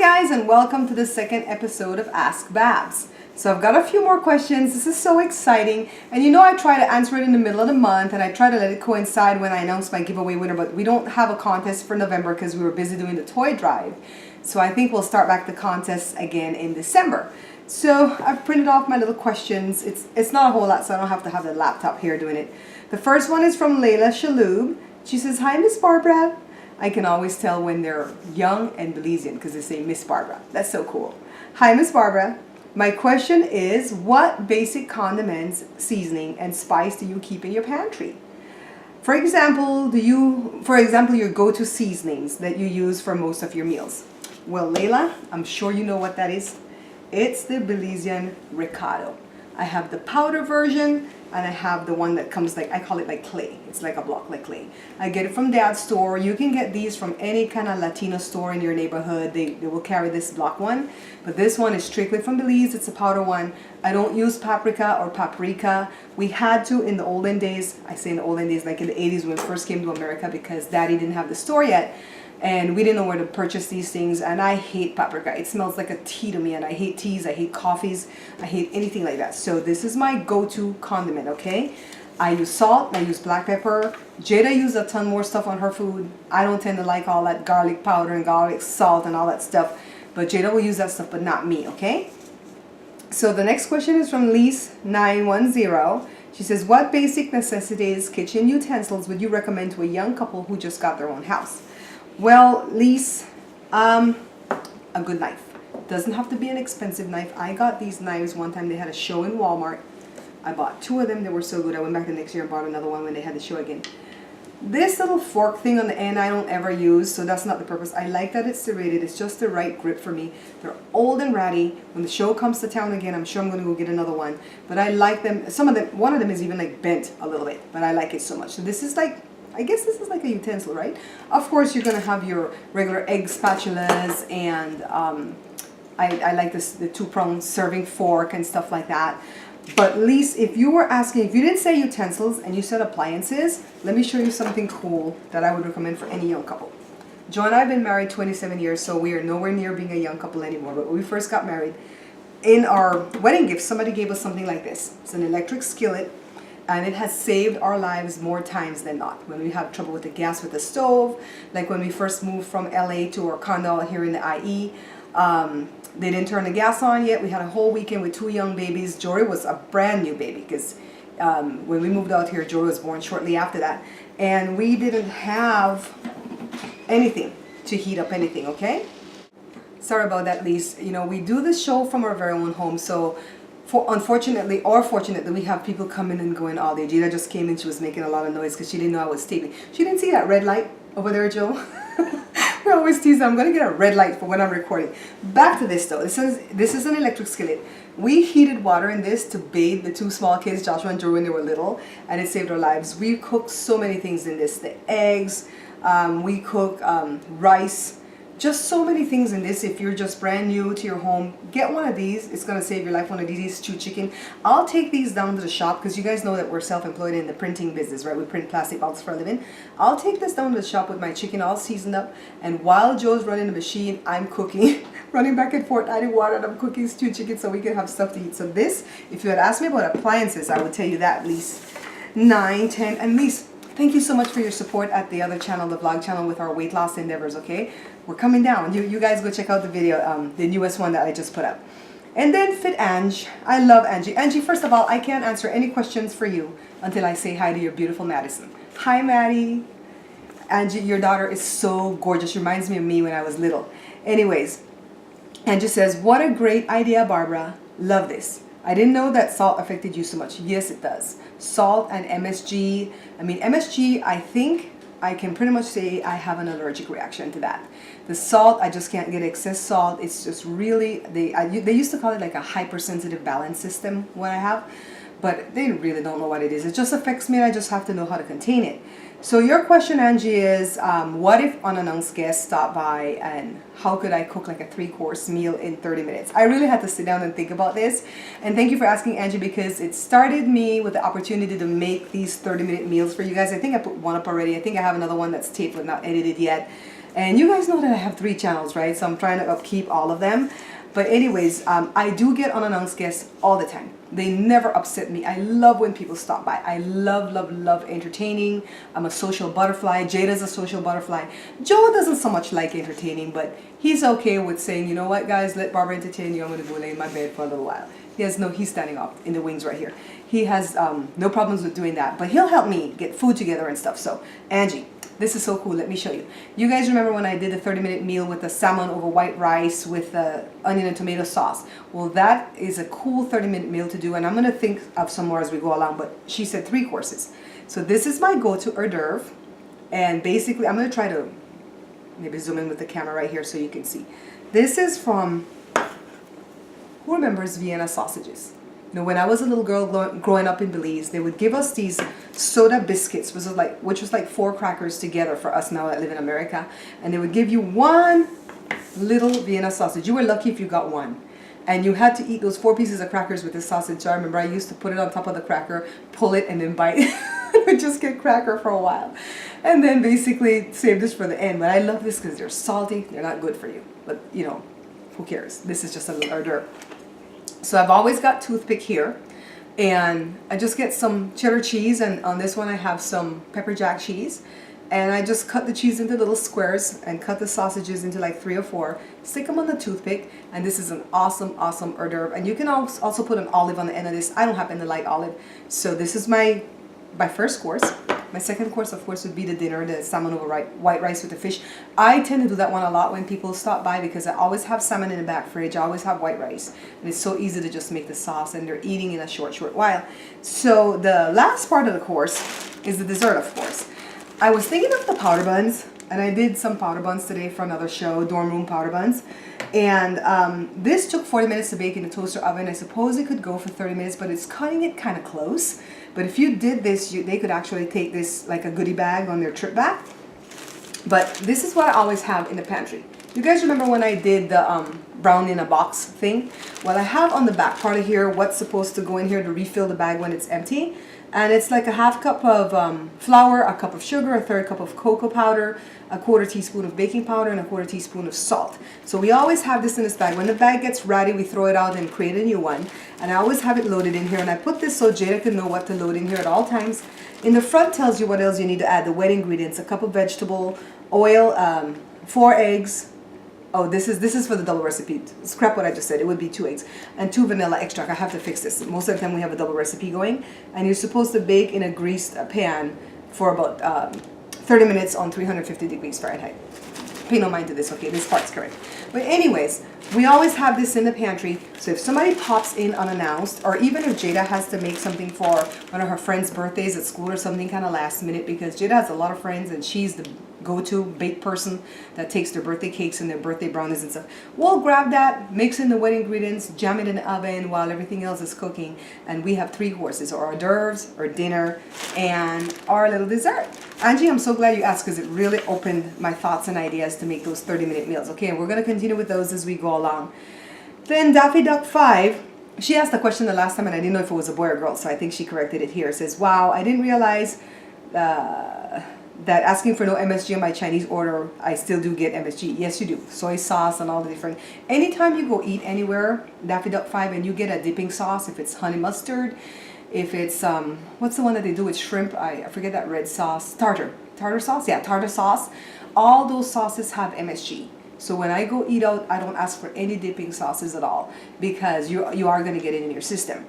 guys, and welcome to the second episode of Ask Babs. So I've got a few more questions. This is so exciting, and you know I try to answer it in the middle of the month, and I try to let it coincide when I announce my giveaway winner, but we don't have a contest for November because we were busy doing the toy drive. So I think we'll start back the contest again in December. So I've printed off my little questions. It's not a whole lot, so I don't have to have the laptop here doing it. The first one is from Layla Shaloub. She says, "Hi, Miss Barbara." I can always tell when they're young and Belizean because they say Miss Barbara. That's so cool. "Hi, Miss Barbara. My question is, what basic condiments, seasoning, and spice do you keep in your pantry? For example, your go-to seasonings that you use for most of your meals?" Well, Layla, I'm sure you know what that is. It's the Belizean ricotta. I have the powder version, and I have the one that comes I call it like clay. It's like a block like clay. I get it from Dad's store. You can get these from any kind of Latino store in your neighborhood. They will carry this block one. But this one is strictly from Belize. It's a powder one. I don't use paprika or paprika. We had to in the olden days. I say in the olden days, like in the 80s when we first came to America, because Daddy didn't have the store yet. And we didn't know where to purchase these things, and I hate paprika. It smells like a tea to me, and I hate teas, I hate coffees, I hate anything like that. So this is my go-to condiment, okay? I use salt, I use black pepper. Jada uses a ton more stuff on her food. I don't tend to like all that garlic powder and garlic salt and all that stuff, but Jada will use that stuff, but not me, okay? So the next question is from Lise910. She says, "What basic necessities, kitchen utensils would you recommend to a young couple who just got their own house?" Well, Lise, a good knife. Doesn't have to be an expensive knife. I got these knives one time. They had a show in Walmart. I bought 2 of them. They were so good. I went back the next year and bought another one when they had the show again. This little fork thing on the end I don't ever use, so that's not the purpose. I like that it's serrated. It's just the right grip for me. They're old and ratty. When the show comes to town again, I'm sure I'm going to go get another one. But I like them. One of them is even like bent a little bit, but I like it so much. So this is like, I guess this is like a utensil, right? Of course, you're going to have your regular egg spatulas, and I like the 2-pronged serving fork and stuff like that. But at least if you didn't say utensils and you said appliances, let me show you something cool that I would recommend for any young couple. Joe and I have been married 27 years, so we are nowhere near being a young couple anymore. But when we first got married, in our wedding gift, somebody gave us something like this. It's an electric skillet. And it has saved our lives more times than not. When we have trouble with the gas with the stove, like when we first moved from LA to our condo here in the IE, they didn't turn the gas on yet. We had a whole weekend with 2 young babies. Jory was a brand new baby because when we moved out here, Jory was born shortly after that. And we didn't have anything to heat up anything, okay? Sorry about that, Lise. You know, we do the show from our very own home, so unfortunately or fortunately, we have people coming and going all day. Gina just came in. She was making a lot of noise because she didn't know I was taping. She didn't see that red light over there, Joe. We always tease them. I'm going to get a red light for when I'm recording. Back to this, though. This is an electric skillet. We heated water in this to bathe the 2 small kids, Joshua and Joe, when they were little, and it saved our lives. We cooked so many things in this. The eggs, we cook rice. Just so many things in this. If you're just brand new to your home, get one of these. It's going to save your life. One of these, stew chicken. I'll take these down to the shop because you guys know that we're self-employed in the printing business, right? We print plastic bottles for a living. I'll take this down to the shop with my chicken all seasoned up, and while Joe's running the machine, I'm cooking, running back and forth, adding water, and I'm cooking stew chicken so we can have stuff to eat. So this, if you had asked me about appliances, I would tell you that at least 9, 10, and at least. Thank you so much for your support at the other channel, the vlog channel, with our weight loss endeavors, okay? We're coming down. You guys go check out the video, the newest one that I just put up. And then Fit Ange. I love Angie. Angie, first of all, I can't answer any questions for you until I say hi to your beautiful Madison. Hi, Maddie. Angie, your daughter is so gorgeous. Reminds me of me when I was little. Anyways, Angie says, "What a great idea, Barbara. Love this. I didn't know that salt affected you so much." Yes, it does. Salt and MSG. I mean, MSG, I think I can pretty much say I have an allergic reaction to that. The salt, I just can't get excess salt. It's just really, they used to call it like a hypersensitive balance system, what I have. But they really don't know what it is. It just affects me, and I just have to know how to contain it. So your question, Angie, is what if unannounced guests stop by, and how could I cook like a 3-course meal in 30 minutes? I really had to sit down and think about this. And thank you for asking, Angie, because it started me with the opportunity to make these 30-minute meals for you guys. I think I put one up already. I think I have another one that's taped but not edited yet. And you guys know that I have 3 channels, right? So I'm trying to upkeep all of them. But anyways, I do get unannounced guests all the time. They never upset me. I love when people stop by. I love, love, love entertaining. I'm a social butterfly. Jada's a social butterfly. Joe doesn't so much like entertaining, but he's okay with saying, you know what, guys, let Barbara entertain you. I'm going to go lay in my bed for a little while. He's standing up in the wings right here. He has no problems with doing that, but he'll help me get food together and stuff. So, Angie, this is so cool. Let me show you. You guys remember when I did the 30-minute meal with the salmon over white rice with the onion and tomato sauce? Well, that is a cool 30-minute meal to do, and I'm going to think of some more as we go along, but she said 3 courses. So this is my go-to hors d'oeuvre, and basically I'm going to try to maybe zoom in with the camera right here so you can see. This is from, who remembers Vienna sausages? You know, when I was a little girl growing up in Belize, they would give us these soda biscuits, which was like 4 crackers together for us now that live in America, and they would give you 1 little Vienna sausage. You were lucky if you got 1, and you had to eat those 4 pieces of crackers with the sausage. So I remember I used to put it on top of the cracker, pull it, and then bite. I would just get cracker for a while, and then basically save this for the end. But I love this because they're salty. They're not good for you, but you know, who cares? This is just a little hors d'oeuvre. So I've always got toothpick here, and I just get some cheddar cheese, and on this one I have some pepper jack cheese, and I just cut the cheese into little squares and cut the sausages into like 3 or 4, stick them on the toothpick, and this is an awesome hors d'oeuvre. And you can also put an olive on the end of this. I don't happen to like olive, so this is my first course. My second course, of course, would be the dinner, the salmon over white rice with the fish. I tend to do that one a lot when people stop by because I always have salmon in the back fridge. I always have white rice. And it's so easy to just make the sauce, and they're eating in a short while. So the last part of the course is the dessert, of course. I was thinking of the powder buns, and I did some powder buns today for another show, dorm room powder buns. And this took 40 minutes to bake in the toaster oven. I suppose it could go for 30 minutes, but it's cutting it kind of close. But if you did this, they could actually take this like a goodie bag on their trip back. But this is what I always have in the pantry. You guys remember when I did the brown in a box thing? Well, I have on the back part of here what's supposed to go in here to refill the bag when it's empty. And it's like a 1/2 cup of flour, a cup of sugar, a 1/3 cup of cocoa powder, a 1/4 teaspoon of baking powder, and a 1/4 teaspoon of salt. So we always have this in this bag. When the bag gets ratty, we throw it out and create a new one. And I always have it loaded in here. And I put this so Jada can know what to load in here at all times. In the front tells you what else you need to add, the wet ingredients, a cup of vegetable oil, 4 eggs. Oh, this is for the double recipe. Scrap what I just said. It would be 2 eggs and 2 vanilla extract. I have to fix this. Most of the time we have a double recipe going, and you're supposed to bake in a greased pan for about 30 minutes on 350 degrees Fahrenheit. Pay no mind to this, okay? This part's correct. But anyways, we always have this in the pantry. So if somebody pops in unannounced, or even if Jada has to make something for one of her friends' birthdays at school or something kind of last minute, because Jada has a lot of friends and she's the go-to bake person that takes their birthday cakes and their birthday brownies and stuff. We'll grab that, mix in the wet ingredients, jam it in the oven while everything else is cooking, and we have 3 courses, or hors d'oeuvres, or dinner, and our little dessert. Angie, I'm so glad you asked because it really opened my thoughts and ideas to make those 30-minute meals. Okay, and we're going to continue with those as we go along. Then Daffy Duck 5, she asked a question the last time and I didn't know if it was a boy or girl, so I think she corrected it here. It says, wow, I didn't realize that asking for no MSG on my Chinese order, I still do get MSG. Yes, you do. Soy sauce and all the different. Anytime you go eat anywhere, Daffy Duck 5, and you get a dipping sauce, if it's honey mustard, if it's, what's the one that they do with shrimp? I forget that red sauce. Tartar sauce? Yeah, tartar sauce. All those sauces have MSG. So when I go eat out, I don't ask for any dipping sauces at all because you are going to get it in your system.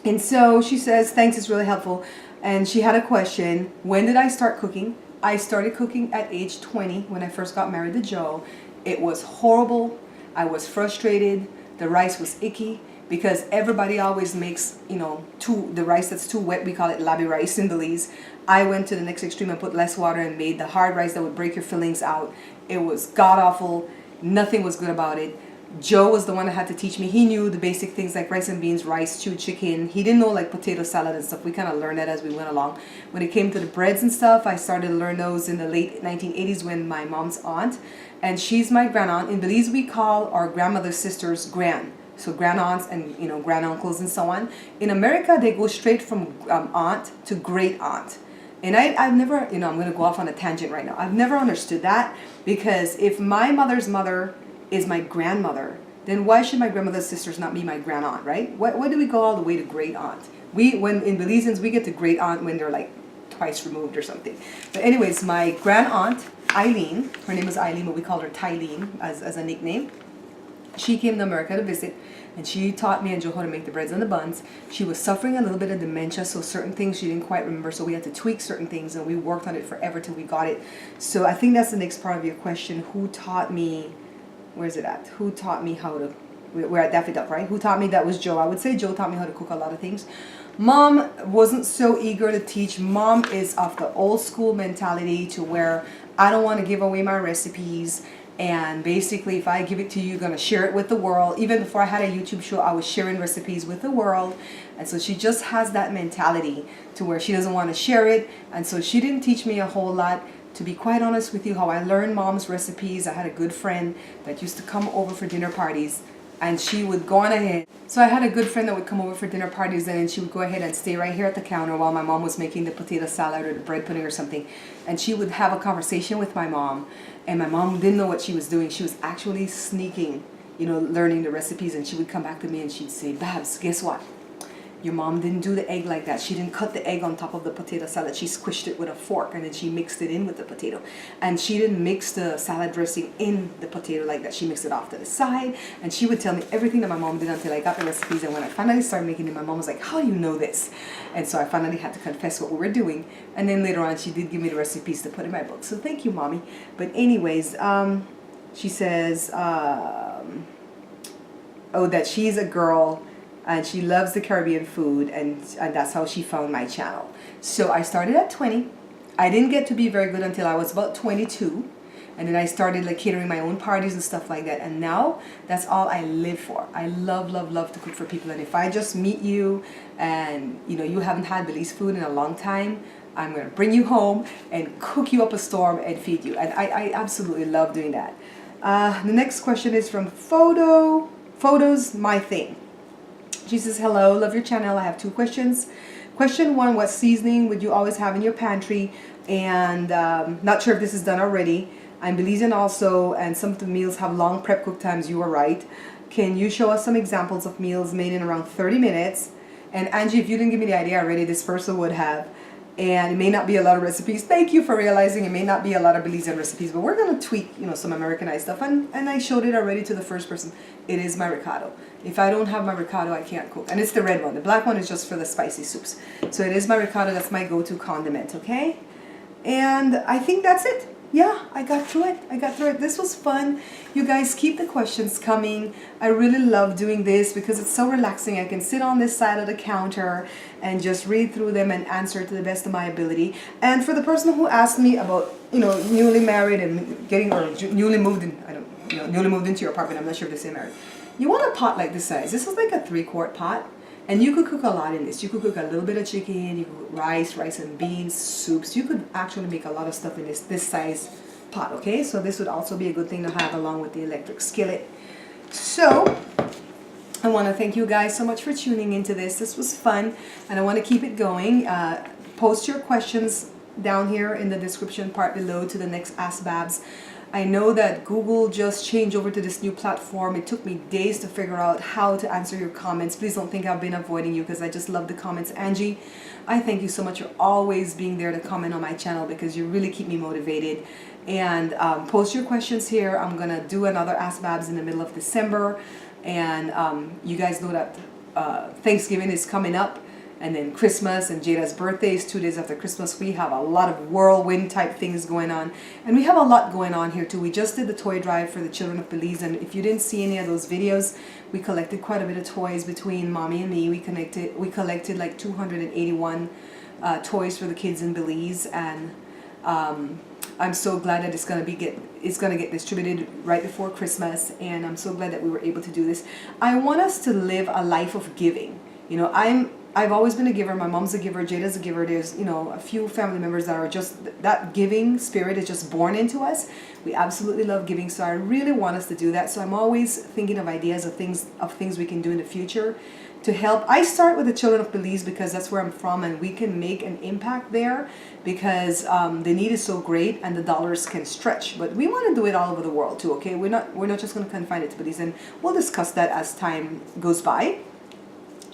And so she says, thanks, it's really helpful. And she had a question, when did I start cooking? I started cooking at age 20 when I first got married to Joe. It was horrible. I was frustrated. The rice was icky because everybody always makes, the rice that's too wet. We call it labi rice in Belize. I went to the next extreme and put less water and made the hard rice that would break your fillings out. It was god-awful. Nothing was good about it. Joe was the one that had to teach me. He knew the basic things like rice and beans, rice, stewed chicken. He didn't know like potato salad and stuff. We kind of learned that as we went along. When it came to the breads and stuff, I started to learn those in the late 1980s when my mom's aunt, and she's my grandaunt. In Belize, we call our grandmother's sisters gran. So grandaunts and granduncles and so on. In America, they go straight from aunt to great aunt. And I've never, I'm going to go off on a tangent right now. I've never understood that, because if my mother's mother is my grandmother, then why should my grandmother's sisters not be my grand aunt, right? Why do we go all the way to great aunt? When in Belizeans, we get to great aunt when they're like twice removed or something. But anyways, my grand aunt, Eileen, her name was Eileen, but we called her Tylene as a nickname. She came to America to visit, and she taught me and Joe how to make the breads and the buns. She was suffering a little bit of dementia, so certain things she didn't quite remember, so we had to tweak certain things, and we worked on it forever till we got it. So I think that's the next part of your question. Who taught me, where's it at? Who taught me how to, we're at Daffy Duck, right? Who taught me? That was Joe. I would say Joe taught me how to cook a lot of things. Mom wasn't so eager to teach. Mom is of the old school mentality to where I don't want to give away my recipes. And basically, if I give it to you, you're going to share it with the world. Even before I had a YouTube show, I was sharing recipes with the world. And so she just has that mentality to where she doesn't want to share it. And so she didn't teach me a whole lot. To be quite honest with you, how I learned Mom's recipes, I had a good friend that used to come over for dinner parties, and she would go on ahead. So I had a good friend that would come over for dinner parties, and then she would go ahead and stay right here at the counter while my mom was making the potato salad or the bread pudding or something. And she would have a conversation with my mom, and my mom didn't know what she was doing. She was actually sneaking, learning the recipes, and she would come back to me and she'd say, Babs, guess what? Your mom didn't do the egg like that. She didn't cut the egg on top of the potato salad. She squished it with a fork, and then she mixed it in with the potato. And she didn't mix the salad dressing in the potato like that. She mixed it off to the side. And she would tell me everything that my mom did until I got the recipes. And when I finally started making it, my mom was like, how do you know this? And so I finally had to confess what we were doing. And then later on, she did give me the recipes to put in my book. So thank you, Mommy. But anyways, she says, that she's a girl and she loves the Caribbean food, and that's how she found my channel. So I started at 20. I didn't get to be very good until I was about 22, and then I started like catering my own parties and stuff like that. And now that's all I live for. I love, love, love to cook for people. And if I just meet you and you haven't had Belize food in a long time, I'm gonna bring you home and cook you up a storm and feed you. And I absolutely love doing that. The next question is from Photos My Thing. She says, hello, love your channel. I have 2 questions. Question 1, what seasoning would you always have in your pantry? And not sure if this is done already. I'm Belizean also, and some of the meals have long prep cook times. You are right. Can you show us some examples of meals made in around 30 minutes? And Angie, if you didn't give me the idea already, this person would have. And it may not be a lot of recipes. Thank you for realizing it may not be a lot of Belizean recipes, but we're going to tweak, some Americanized stuff. And I showed it already to the first person. It is my ricotta. If I don't have my ricotta, I can't cook. And it's the red one. The black one is just for the spicy soups. So it is my ricotta. That's my go-to condiment, okay? And I think that's it. Yeah, I got through it. This was fun. You guys keep the questions coming. I really love doing this because it's so relaxing. I can sit on this side of the counter and just read through them and answer to the best of my ability. And for the person who asked me about, newly married and newly moved into your apartment, I'm not sure if they say married. You want a pot like this size. This is like a 3-quart pot. And you could cook a lot in this. You could cook a little bit of chicken, you cook rice and beans, soups. You could actually make a lot of stuff in this size pot, okay? So this would also be a good thing to have along with the electric skillet. So I want to thank you guys so much for tuning into this. This was fun, and I want to keep it going. Post your questions down here in the description part below to the next Ask Babs. I know that Google just changed over to this new platform. It took me days to figure out how to answer your comments. Please don't think I've been avoiding you because I just love the comments. Angie, I thank you so much for always being there to comment on my channel because you really keep me motivated. And post your questions here. I'm going to do another Ask Babs in the middle of December. And you guys know that Thanksgiving is coming up. And then Christmas and Jada's birthday is 2 days after Christmas. We have a lot of whirlwind type things going on. And we have a lot going on here too. We just did the toy drive for the children of Belize. And if you didn't see any of those videos, we collected quite a bit of toys between Mommy and me. We collected like 281 toys for the kids in Belize. And I'm so glad that it's gonna get distributed right before Christmas. And I'm so glad that we were able to do this. I want us to live a life of giving. I've always been a giver. My mom's a giver. Jada's a giver. There's, a few family members that are just, that giving spirit is just born into us. We absolutely love giving. So I really want us to do that. So I'm always thinking of ideas of things we can do in the future to help. I start with the children of Belize because that's where I'm from, and we can make an impact there because the need is so great and the dollars can stretch. But we want to do it all over the world too. Okay, we're not just going to confine it to Belize, and we'll discuss that as time goes by.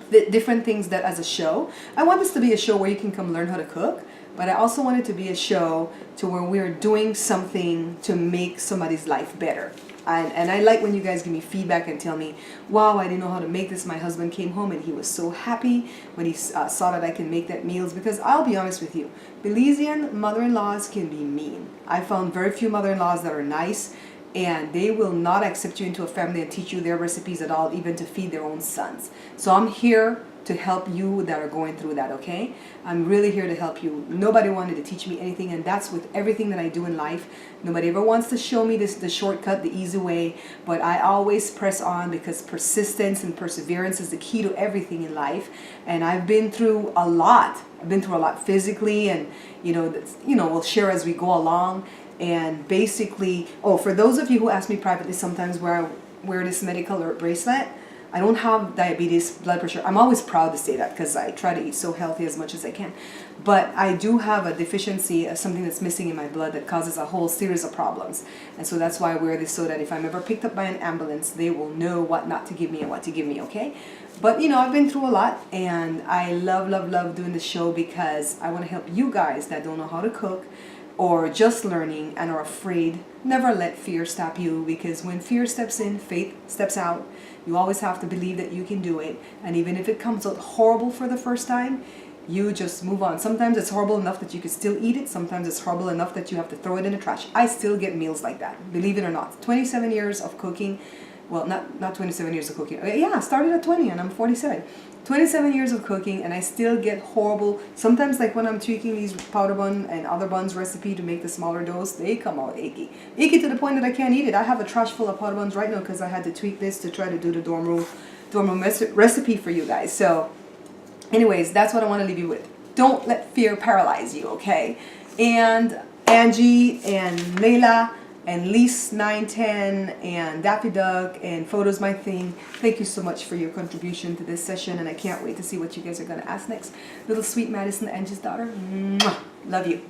The different things that as a show, I want this to be a show where you can come learn how to cook. But I also want it to be a show to where we're doing something to make somebody's life better. And I like when you guys give me feedback and tell me, wow, I didn't know how to make this. My husband came home and he was so happy when he saw that I can make that meals. Because I'll be honest with you, Belizean mother-in-laws can be mean. I found very few mother-in-laws that are nice, and they will not accept you into a family and teach you their recipes at all, even to feed their own sons. So I'm here to help you that are going through that, okay? I'm really here to help you. Nobody wanted to teach me anything, and that's with everything that I do in life. Nobody ever wants to show me the shortcut, the easy way, but I always press on because persistence and perseverance is the key to everything in life. And I've been through a lot. I've been through a lot physically, and we'll share as we go along. And basically, for those of you who ask me privately sometimes where I wear this medical alert bracelet, I don't have diabetes, blood pressure. I'm always proud to say that because I try to eat so healthy as much as I can. But I do have a deficiency of something that's missing in my blood that causes a whole series of problems. And so that's why I wear this, so that if I'm ever picked up by an ambulance, they will know what not to give me and what to give me, okay? But, I've been through a lot, and I love, love, love doing the show because I want to help you guys that don't know how to cook or just learning and are afraid. Never let fear stop you, because when fear steps in, faith steps out. You always have to believe that you can do it. And even if it comes out horrible for the first time, you just move on. Sometimes it's horrible enough that you can still eat it. Sometimes it's horrible enough that you have to throw it in the trash. I still get meals like that, believe it or not. 27 years of cooking. Well, not 27 years of cooking. Yeah, I started at 20 and I'm 47. 27 years of cooking, and I still get horrible. Sometimes, like when I'm tweaking these powder bun and other buns recipe to make the smaller doughs, they come out achy. Achy to the point that I can't eat it. I have a trash full of powder buns right now because I had to tweak this to try to do the dorm room recipe for you guys. So, anyways, that's what I want to leave you with. Don't let fear paralyze you, okay? And Angie and Layla and Lise 910 and Daffy Duck and Photos My Thing, thank you so much for your contribution to this session, and I can't wait to see what you guys are going to ask next. Little sweet Madison, Angie's daughter, mwah, love you.